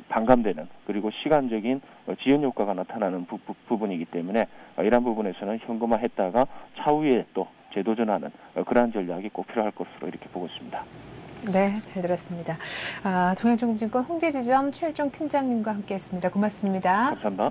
반감되는 그리고 시간적인 지연 효과가 나타나는 부분이기 때문에 이러한 부분에서는 현금화했다가 차후에 또 재도전하는 그러한 전략이 꼭 필요할 것으로 이렇게 보고 있습니다. 네, 잘 들었습니다. 동양증권 홍대지점 최일정 팀장님과 함께했습니다. 고맙습니다. 감사합니다.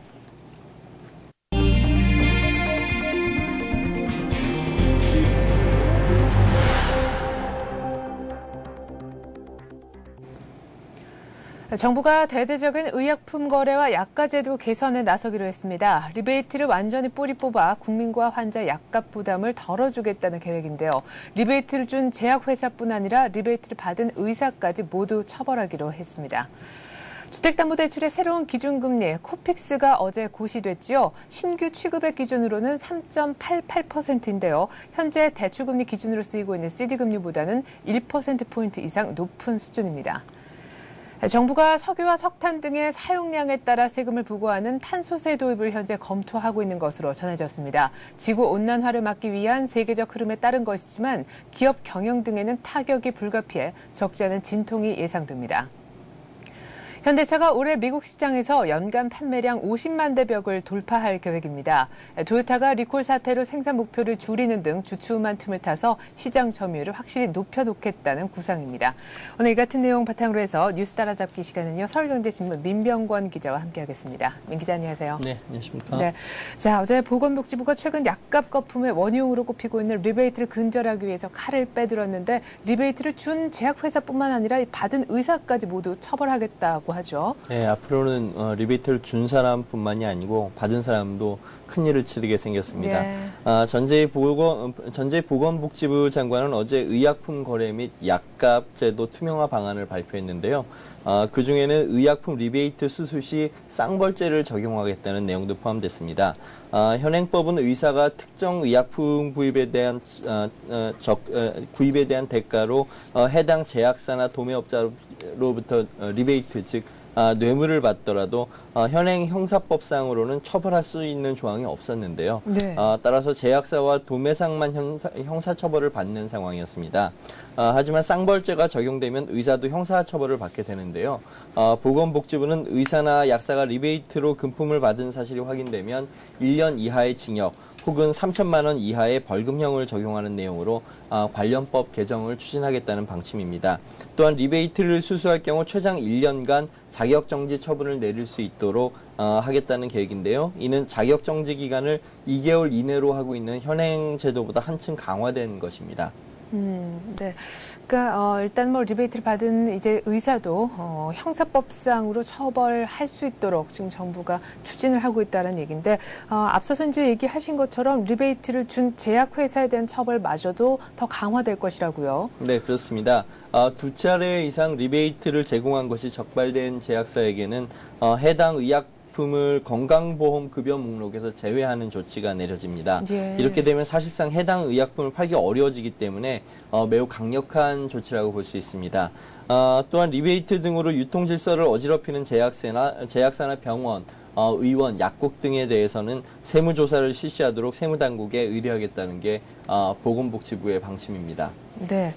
정부가 대대적인 의약품 거래와 약가 제도 개선에 나서기로 했습니다. 리베이트를 완전히 뿌리 뽑아 국민과 환자 약값 부담을 덜어주겠다는 계획인데요. 리베이트를 준 제약회사뿐 아니라 리베이트를 받은 의사까지 모두 처벌하기로 했습니다. 주택담보대출의 새로운 기준금리 코픽스가 어제 고시됐지요. 신규 취급액 기준으로는 3.88%인데요. 현재 대출금리 기준으로 쓰이고 있는 CD금리보다는 1%포인트 이상 높은 수준입니다. 정부가 석유와 석탄 등의 사용량에 따라 세금을 부과하는 탄소세 도입을 현재 검토하고 있는 것으로 전해졌습니다. 지구온난화를 막기 위한 세계적 흐름에 따른 것이지만 기업 경영 등에는 타격이 불가피해 적지 않은 진통이 예상됩니다. 현대차가 올해 미국 시장에서 연간 판매량 50만 대 벽을 돌파할 계획입니다. 토요타가 리콜 사태로 생산 목표를 줄이는 등 주춤한 틈을 타서 시장 점유율을 확실히 높여놓겠다는 구상입니다. 오늘 이 같은 내용 바탕으로 해서 뉴스 따라잡기 시간은요. 서울경제신문 민병권 기자와 함께하겠습니다. 민 기자 안녕하세요. 네, 안녕하십니까. 네, 자 어제 보건복지부가 최근 약값 거품의 원흉으로 꼽히고 있는 리베이트를 근절하기 위해서 칼을 빼들었는데 리베이트를 준 제약회사뿐만 아니라 받은 의사까지 모두 처벌하겠다고 하죠. 네, 앞으로는 리베이트를 준 사람뿐만이 아니고 받은 사람도 큰일을 치르게 생겼습니다. 네. 전재희 보건복지부 장관은 어제 의약품 거래 및 약값 제도 투명화 방안을 발표했는데요. 그중에는 의약품 리베이트 수수 시 쌍벌죄를 적용하겠다는 내용도 포함됐습니다. 현행법은 의사가 특정 의약품 구입에 대한 대가로 해당 제약사나 도매업자로 의사로부터 리베이트, 즉 뇌물을 받더라도 현행 형사법상으로는 처벌할 수 있는 조항이 없었는데요. 네. 따라서 제약사와 도매상만 형사처벌을 받는 상황이었습니다. 하지만 쌍벌죄가 적용되면 의사도 형사처벌을 받게 되는데요. 보건복지부는 의사나 약사가 리베이트로 금품을 받은 사실이 확인되면 1년 이하의 징역 혹은 3천만 원 이하의 벌금형을 적용하는 내용으로 관련법 개정을 추진하겠다는 방침입니다. 또한 리베이트를 수수할 경우 최장 1년간 자격정지 처분을 내릴 수 있도록 하겠다는 계획인데요. 이는 자격정지 기간을 2개월 이내로 하고 있는 현행 제도보다 한층 강화된 것입니다. 네. 그러니까 일단 뭐 리베이트를 받은 이제 의사도 형사법상으로 처벌할 수 있도록 지금 정부가 추진을 하고 있다는 얘기인데 앞서서 이제 얘기하신 것처럼 리베이트를 준 제약회사에 대한 처벌마저도 더 강화될 것이라고요. 네, 그렇습니다. 2차례 이상 리베이트를 제공한 것이 적발된 제약사에게는 해당 의약품을 건강보험 급여 목록에서 제외하는 조치가 내려집니다. 예. 이렇게 되면 사실상 해당 의약품을 팔기 어려워지기 때문에 매우 강력한 조치라고 볼 수 있습니다. 또한 리베이트 등으로 유통질서를 어지럽히는 제약사나 병원, 의원, 약국 등에 대해서는 세무조사를 실시하도록 세무당국에 의뢰하겠다는 게 보건복지부의 방침입니다. 네.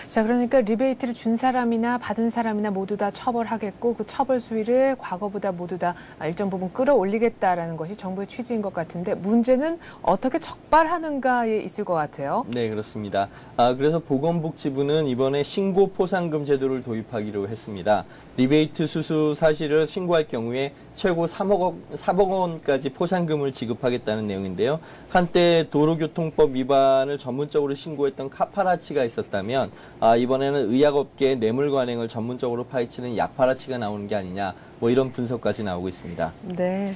자, 그러니까 리베이트를 준 사람이나 받은 사람이나 모두 다 처벌하겠고 그 처벌 수위를 과거보다 모두 다 일정 부분 끌어올리겠다라는 것이 정부의 취지인 것 같은데 문제는 어떻게 적발하는가에 있을 것 같아요. 네, 그렇습니다. 그래서 보건복지부는 이번에 신고 포상금 제도를 도입하기로 했습니다. 리베이트 수수 사실을 신고할 경우에 최고 3억 원까지 포상금을 지급하겠다는 내용인데요. 한때 도로교통법 위반을 전문적으로 신고했던 카파라치가 있었다면 이번에는 의약업계의 뇌물 관행을 전문적으로 파헤치는 약파라치가 나오는 게 아니냐, 뭐 이런 분석까지 나오고 있습니다. 네.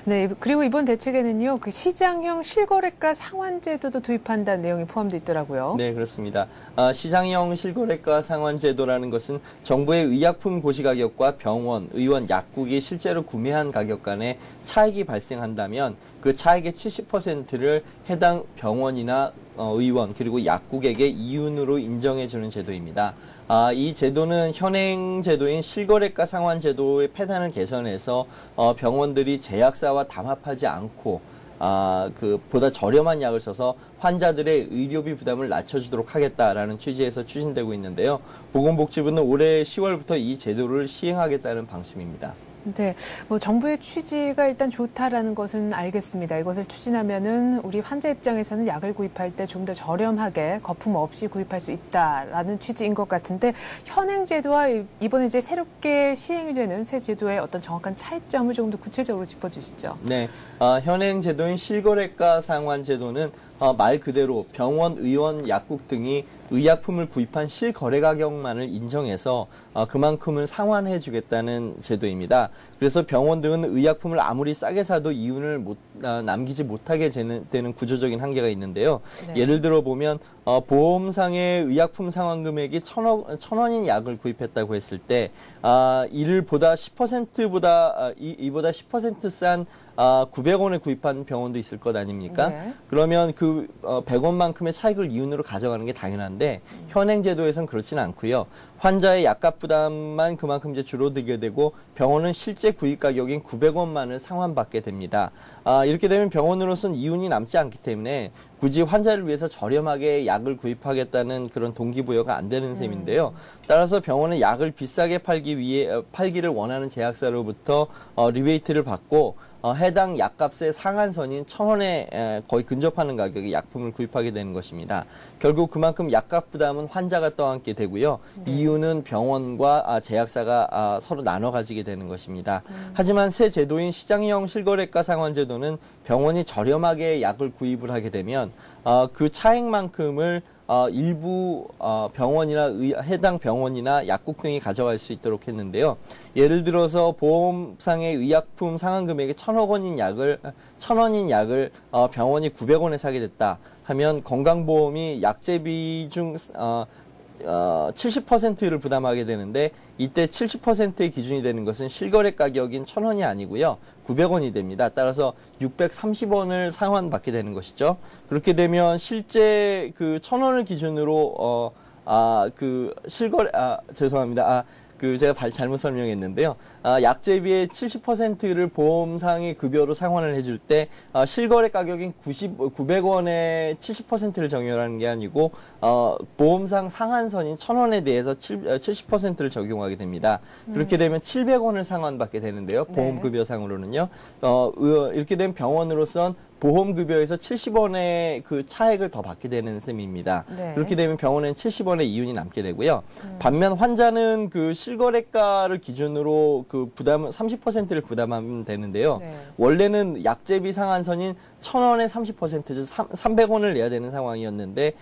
네. 그리고 이번 대책에는요, 그 시장형 실거래가 상환제도도 도입한다는 내용이 포함되어 있더라고요. 네, 그렇습니다. 시장형 실거래가 상환제도라는 것은 정부의 의약품 고시가격과 병원, 의원, 약국이 실제로 구매한 가격 간의 차익이 발생한다면 그 차익의 70%를 해당 병원이나 의원 그리고 약국에게 이윤으로 인정해주는 제도입니다. 이 제도는 현행 제도인 실거래가 상환 제도의 폐단을 개선해서 병원들이 제약사와 담합하지 않고 보다 저렴한 약을 써서 환자들의 의료비 부담을 낮춰주도록 하겠다라는 취지에서 추진되고 있는데요. 보건복지부는 올해 10월부터 이 제도를 시행하겠다는 방침입니다. 네, 뭐 정부의 취지가 일단 좋다라는 것은 알겠습니다. 이것을 추진하면은 우리 환자 입장에서는 약을 구입할 때 좀 더 저렴하게 거품 없이 구입할 수 있다라는 취지인 것 같은데 현행 제도와 이번에 이제 새롭게 시행이 되는 새 제도의 어떤 정확한 차이점을 조금 더 구체적으로 짚어주시죠. 네, 현행 제도인 실거래가 상환 제도는 말 그대로 병원, 의원, 약국 등이 의약품을 구입한 실거래 가격만을 인정해서 그만큼은 상환해 주겠다는 제도입니다. 그래서 병원 등은 의약품을 아무리 싸게 사도 이윤을 남기지 못하게 되는 구조적인 한계가 있는데요. 네. 예를 들어 보면 보험상의 의약품 상환 금액이 1,000원인 약을 구입했다고 했을 때 이보다 10% 싼 900원에 구입한 병원도 있을 것 아닙니까? 네. 그러면 그 100원만큼의 차익을 이윤으로 가져가는 게 당연한데 현행 제도에서는 그렇지는 않고요. 환자의 약값 부담만 그만큼 이제 줄어들게 되고 병원은 실제 구입 가격인 900원만을 상환받게 됩니다. 이렇게 되면 병원으로서는 이윤이 남지 않기 때문에 굳이 환자를 위해서 저렴하게 약을 구입하겠다는 그런 동기부여가 안 되는 셈인데요. 따라서 병원은 약을 비싸게 팔기를 원하는 제약사로부터 리베이트를 받고 해당 약값의 상한선인 1,000원에 거의 근접하는 가격의 약품을 구입하게 되는 것입니다. 결국 그만큼 약값 부담은 환자가 떠안게 되고요. 네. 이유는 병원과 제약사가 서로 나눠 가지게 되는 것입니다. 하지만 새 제도인 시장형 실거래가 상환 제도는 병원이 저렴하게 약을 구입을 하게 되면 그 차액만큼을 일부 병원이나 해당 병원이나 약국 등이 가져갈 수 있도록 했는데요. 예를 들어서 보험상의 의약품 상한 금액이 1,000원 원인 약을 병원이 900원에 사게 됐다 하면 건강보험이 약제비 중 70%를 부담하게 되는데 이때 70%의 기준이 되는 것은 실거래 가격인 1,000원이 아니고요. 900원이 됩니다. 따라서 630원을 상환받게 되는 것이죠. 그렇게 되면 실제 그 1,000원을 기준으로 제가 잘못 설명했는데요. 약제비의 70%를 보험상의 급여로 상환을 해줄 때 실거래 가격인 900원에 70%를 적용하는 게 아니고 보험상 상한선인 1,000원에 대해서 70%를 적용하게 됩니다. 그렇게 되면 700원을 상환받게 되는데요. 보험급여상으로는요. 이렇게 되면 병원으로선 보험급여에서 70원의 그 차액을 더 받게 되는 셈입니다. 네. 그렇게 되면 병원에는 70원의 이윤이 남게 되고요. 반면 환자는 그 실거래가를 기준으로 그 30%를 부담하면 되는데요. 네. 원래는 약제비 상한선인 1,000원의 30%죠. 300원을 내야 되는 상황이었는데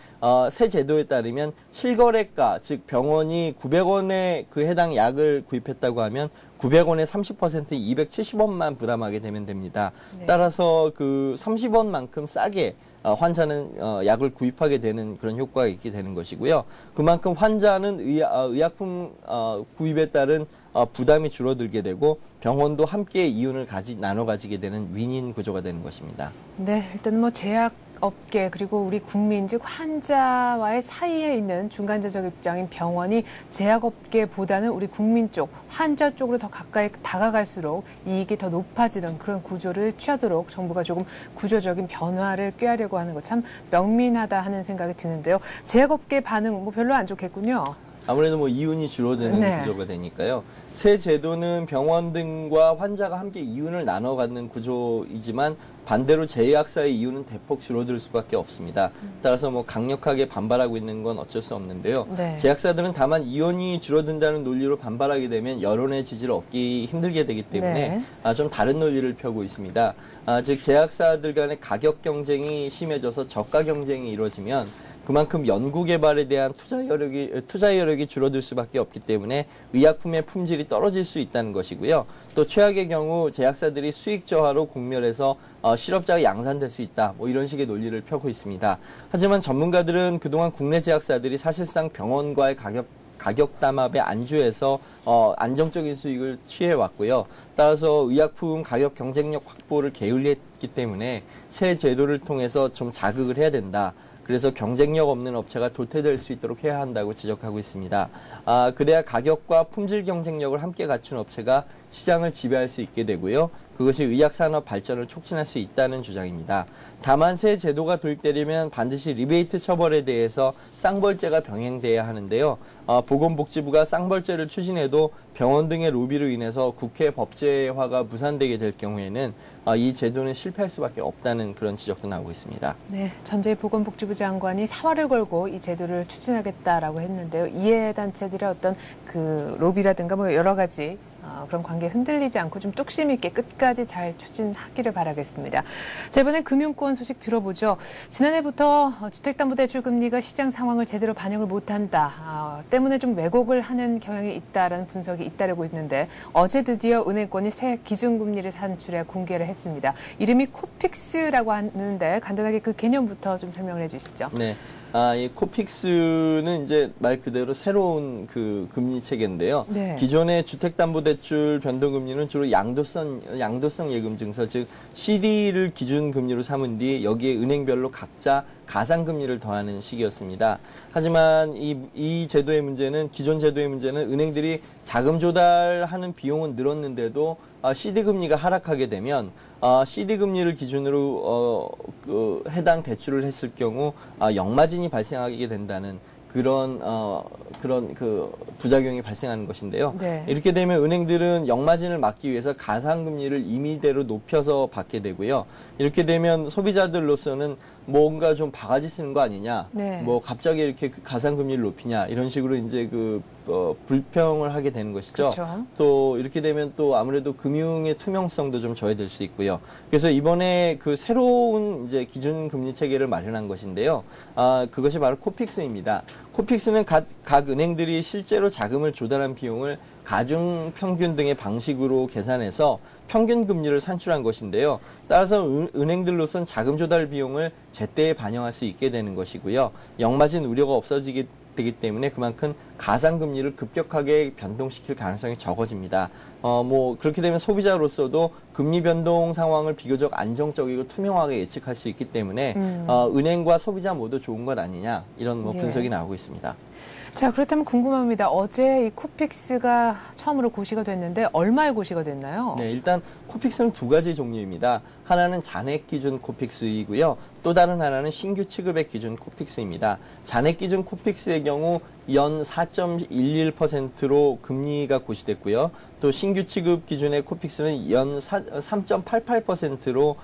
새 제도에 따르면 실거래가, 즉 병원이 900원에 그 해당 약을 구입했다고 하면 900원에 30% 270원만 부담하게 되면 됩니다. 네. 따라서 그 30원만큼 싸게 환자는 약을 구입하게 되는 그런 효과가 있게 되는 것이고요. 그만큼 환자는 의약품 구입에 따른 부담이 줄어들게 되고 병원도 함께 이윤을 나눠 가지게 되는 윈윈 구조가 되는 것입니다. 네, 일단 뭐 제약업계 그리고 우리 국민 즉 환자와의 사이에 있는 중간재적 입장인 병원이 제약업계보다는 우리 국민 쪽, 환자 쪽으로 더 가까이 다가갈수록 이익이 더 높아지는 그런 구조를 취하도록 정부가 조금 구조적인 변화를 꾀하려고 하는 거 참 명민하다 하는 생각이 드는데요. 제약업계 반응 뭐 별로 안 좋겠군요. 아무래도 뭐 이윤이 줄어드는 네. 구조가 되니까요. 새 제도는 병원 등과 환자가 함께 이윤을 나눠 갖는 구조이지만 반대로 제약사의 이윤은 대폭 줄어들 수밖에 없습니다. 따라서 뭐 강력하게 반발하고 있는 건 어쩔 수 없는데요. 네. 제약사들은 다만 이윤이 줄어든다는 논리로 반발하게 되면 여론의 지지를 얻기 힘들게 되기 때문에 네. 좀 다른 논리를 펴고 있습니다. 즉 제약사들 간의 가격 경쟁이 심해져서 저가 경쟁이 이루어지면 그만큼 연구개발에 대한 투자 여력이 줄어들 수밖에 없기 때문에 의약품의 품질이 떨어질 수 있다는 것이고요. 또 최악의 경우 제약사들이 수익 저하로 공멸해서 실업자가 양산될 수 있다. 뭐 이런 식의 논리를 펴고 있습니다. 하지만 전문가들은 그동안 국내 제약사들이 사실상 병원과의 가격 담합에 안주해서 안정적인 수익을 취해왔고요. 따라서 의약품 가격 경쟁력 확보를 게을리했기 때문에 새 제도를 통해서 좀 자극을 해야 된다. 그래서 경쟁력 없는 업체가 도태될 수 있도록 해야 한다고 지적하고 있습니다. 그래야 가격과 품질 경쟁력을 함께 갖춘 업체가 시장을 지배할 수 있게 되고요. 그것이 의약산업 발전을 촉진할 수 있다는 주장입니다. 다만 새 제도가 도입되려면 반드시 리베이트 처벌에 대해서 쌍벌죄가 병행돼야 하는데요. 보건복지부가 쌍벌죄를 추진해도 병원 등의 로비로 인해서 국회 법제화가 무산되게 될 경우에는 이 제도는 실패할 수밖에 없다는 그런 지적도 나오고 있습니다. 네, 전재 보건복지부 장관이 사활을 걸고 이 제도를 추진하겠다라고 했는데요. 이해단체들의 어떤 그 로비라든가 뭐 여러 가지 그런 관계 흔들리지 않고 좀 뚝심 있게 끝까지 잘 추진하기를 바라겠습니다. 자, 이번엔 금융권 소식 들어보죠. 지난해부터 주택담보대출 금리가 시장 상황을 제대로 반영을 못한다. 때문에 좀 왜곡을 하는 경향이 있다라는 분석이 잇따르고 있는데 어제 드디어 은행권이 새 기준금리를 산출해 공개를 했습니다. 이름이 코픽스라고 하는데 간단하게 그 개념부터 좀 설명을 해주시죠. 네. 이 코픽스는 이제 말 그대로 새로운 그 금리 체계인데요. 네. 기존의 주택담보대출 변동금리는 주로 양도성 예금 증서, 즉 CD를 기준금리로 삼은 뒤 여기에 은행별로 각자 가상금리를 더하는 식이었습니다. 하지만 이 제도의 문제는, 기존 제도의 문제는 은행들이 자금 조달하는 비용은 늘었는데도 CD금리가 하락하게 되면 CD금리를 기준으로 해당 대출을 했을 경우 역마진이 발생하게 된다는 그런 그 부작용이 발생하는 것인데요. 네. 이렇게 되면 은행들은 역마진을 막기 위해서 가상금리를 임의대로 높여서 받게 되고요. 이렇게 되면 소비자들로서는 뭔가 좀 바가지 쓰는 거 아니냐, 네. 뭐 갑자기 이렇게 가상금리를 높이냐 이런 식으로 이제 불평을 하게 되는 것이죠. 그쵸. 또 이렇게 되면 또 아무래도 금융의 투명성도 좀 저해될 수 있고요. 그래서 이번에 그 새로운 이제 기준금리 체계를 마련한 것인데요. 그것이 바로 코픽스입니다. 코픽스는 각 은행들이 실제로 자금을 조달한 비용을 가중평균 등의 방식으로 계산해서 평균 금리를 산출한 것인데요. 따라서 은행들로선 자금 조달 비용을 제때에 반영할 수 있게 되는 것이고요. 역마진 우려가 없어지게 되기 때문에 그만큼 가상금리를 급격하게 변동시킬 가능성이 적어집니다. 그렇게 되면 소비자로서도 금리 변동 상황을 비교적 안정적이고 투명하게 예측할 수 있기 때문에 은행과 소비자 모두 좋은 것 아니냐 이런 분석이 나오고 있습니다. 자, 그렇다면 궁금합니다. 어제 이 코픽스가 처음으로 고시가 됐는데 얼마에 고시가 됐나요? 네, 일단 코픽스는 두 가지 종류입니다. 하나는 잔액 기준 코픽스이고요. 또 다른 하나는 신규 취급액 기준 코픽스입니다. 잔액 기준 코픽스의 경우 연 4.11%로 금리가 고시됐고요. 또 신규 취급 기준의 코픽스는 연 3.88%로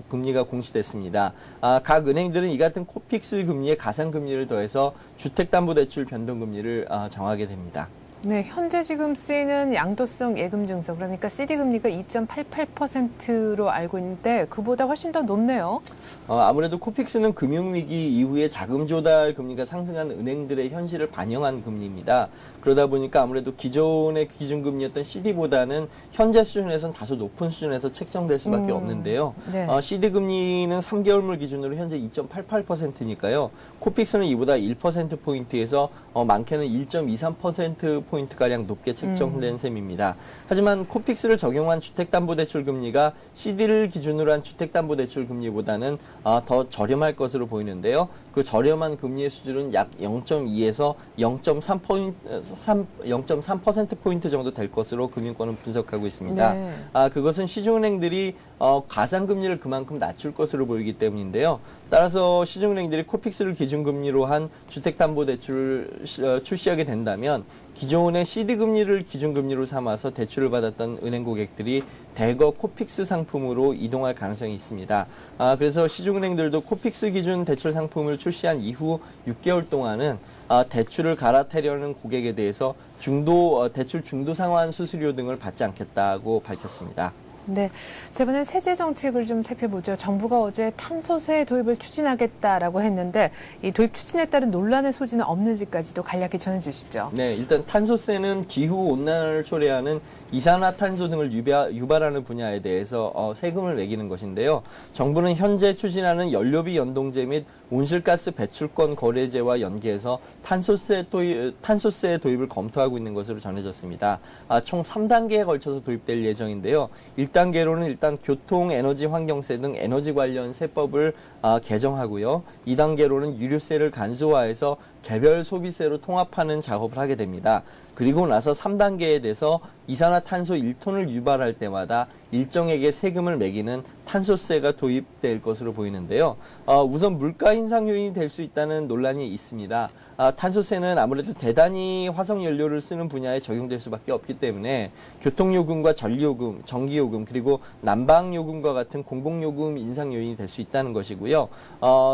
금리가 공시됐습니다. 각 은행들은 이 같은 코픽스 금리에 가상금리를 더해서 주택담보대출 변동금리를 정하게 됩니다. 네, 현재 지금 쓰이는 양도성 예금증서, 그러니까 CD금리가 2.88%로 알고 있는데 그보다 훨씬 더 높네요. 아무래도 코픽스는 금융위기 이후에 자금 조달 금리가 상승한 은행들의 현실을 반영한 금리입니다. 그러다 보니까 아무래도 기존의 기준금리였던 CD보다는 현재 수준에서는 다소 높은 수준에서 책정될 수밖에 없는데요. 네. CD금리는 3개월물 기준으로 현재 2.88%니까요. 코픽스는 이보다 1%포인트에서 많게는 1.23%포인트가량 높게 책정된 셈입니다. 하지만 코픽스를 적용한 주택담보대출 금리가 CD를 기준으로 한 주택담보대출 금리보다는 더 저렴할 것으로 보이는데요. 그 저렴한 금리의 수준은 약 0.2에서 0.3%포인트 정도 될 것으로 금융권은 분석하고 있습니다. 네. 그것은 시중은행들이 가상금리를 그만큼 낮출 것으로 보이기 때문인데요. 따라서 시중은행들이 코픽스를 기준금리로 한 주택담보대출을 출시하게 된다면 기존의 CD금리를 기준금리로 삼아서 대출을 받았던 은행 고객들이 대거 코픽스 상품으로 이동할 가능성이 있습니다. 그래서 시중은행들도 코픽스 기준 대출 상품을 출시한 이후 6개월 동안은 대출을 갈아타려는 고객에 대해서 대출 중도 상환 수수료 등을 받지 않겠다고 밝혔습니다. 네, 이번엔 세제 정책을 좀 살펴보죠. 정부가 어제 탄소세 도입을 추진하겠다라고 했는데 이 도입 추진에 따른 논란의 소지는 없는지까지도 간략히 전해주시죠. 네, 일단 탄소세는 기후 온난화를 초래하는 이산화탄소 등을 유발하는 분야에 대해서 세금을 매기는 것인데요. 정부는 현재 추진하는 연료비 연동제 및 온실가스 배출권 거래제와 연계해서 탄소세 도입을 검토하고 있는 것으로 전해졌습니다. 총 3단계에 걸쳐서 도입될 예정인데요. 1단계로는 일단 교통, 에너지, 환경세 등 에너지 관련 세법을 개정하고요. 2단계로는 유류세를 간소화해서 개별 소비세로 통합하는 작업을 하게 됩니다. 그리고 나서 3단계에 대해서 이산화탄소 1톤을 유발할 때마다 일정에게 세금을 매기는 탄소세가 도입될 것으로 보이는데요. 우선 물가 인상 요인이 될 수 있다는 논란이 있습니다. 탄소세는 아무래도 대단히 화석연료를 쓰는 분야에 적용될 수밖에 없기 때문에 교통요금과 전기요금, 그리고 난방요금과 같은 공공요금 인상 요인이 될 수 있다는 것이고요.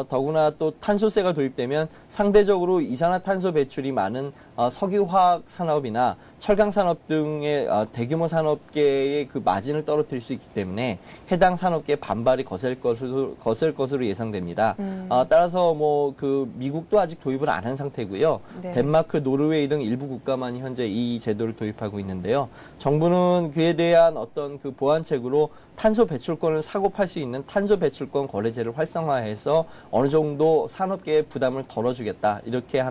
더구나 또 탄소세가 도입되면 상대적으로 이산화탄소 배출이 많은 석유화학 산업이나 철강 산업 등의 대규모 산업계의 그 마진을 떨어뜨릴 수 있기 때문에 해당 산업계의 반발이 거셀 것으로 예상됩니다. 따라서 미국도 아직 도입을 안 한 상태고요. 네. 덴마크, 노르웨이 등 일부 국가만이 현재 이 제도를 도입하고 있는데요. 정부는 그에 대한 어떤 그 보완책으로 탄소 배출권을 사고 팔 수 있는 탄소 배출권 거래제를 활성화해서 어느 정도 산업계의 부담을 덜어주겠다 이렇게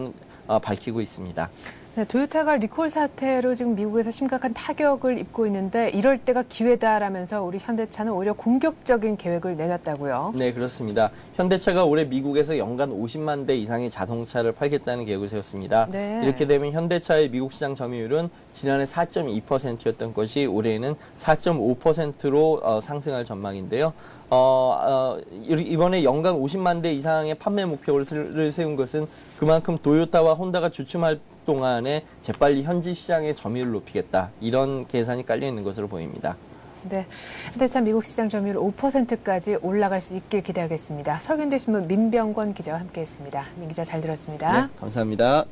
밝히고 있습니다. 네, 토요타가 리콜 사태로 지금 미국에서 심각한 타격을 입고 있는데 이럴 때가 기회다라면서 우리 현대차는 오히려 공격적인 계획을 내놨다고요. 네, 그렇습니다. 현대차가 올해 미국에서 연간 50만 대 이상의 자동차를 팔겠다는 계획을 세웠습니다. 네. 이렇게 되면 현대차의 미국 시장 점유율은 지난해 4.2%였던 것이 올해는 4.5%로 상승할 전망인데요. 이번에 연간 50만 대 이상의 판매 목표를 세운 것은 그만큼 도요타와 혼다가 주춤할 동안에 재빨리 현지 시장의 점유율을 높이겠다. 이런 계산이 깔려 있는 것으로 보입니다. 네, 현대차 미국 시장 점유율 5%까지 올라갈 수 있길 기대하겠습니다. 설경대신문 민병권 기자와 함께했습니다. 민 기자 잘 들었습니다. 네, 감사합니다.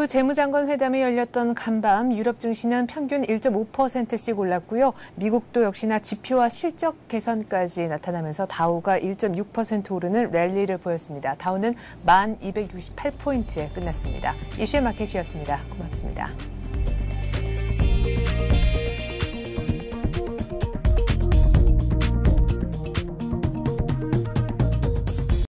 EU 재무장관 회담이 열렸던 간밤 유럽 증시는 평균 1.5%씩 올랐고요. 미국도 역시나 지표와 실적 개선까지 나타나면서 다우가 1.6% 오르는 랠리를 보였습니다. 다우는 1268포인트에 끝났습니다. 이슈의 마켓이었습니다. 고맙습니다.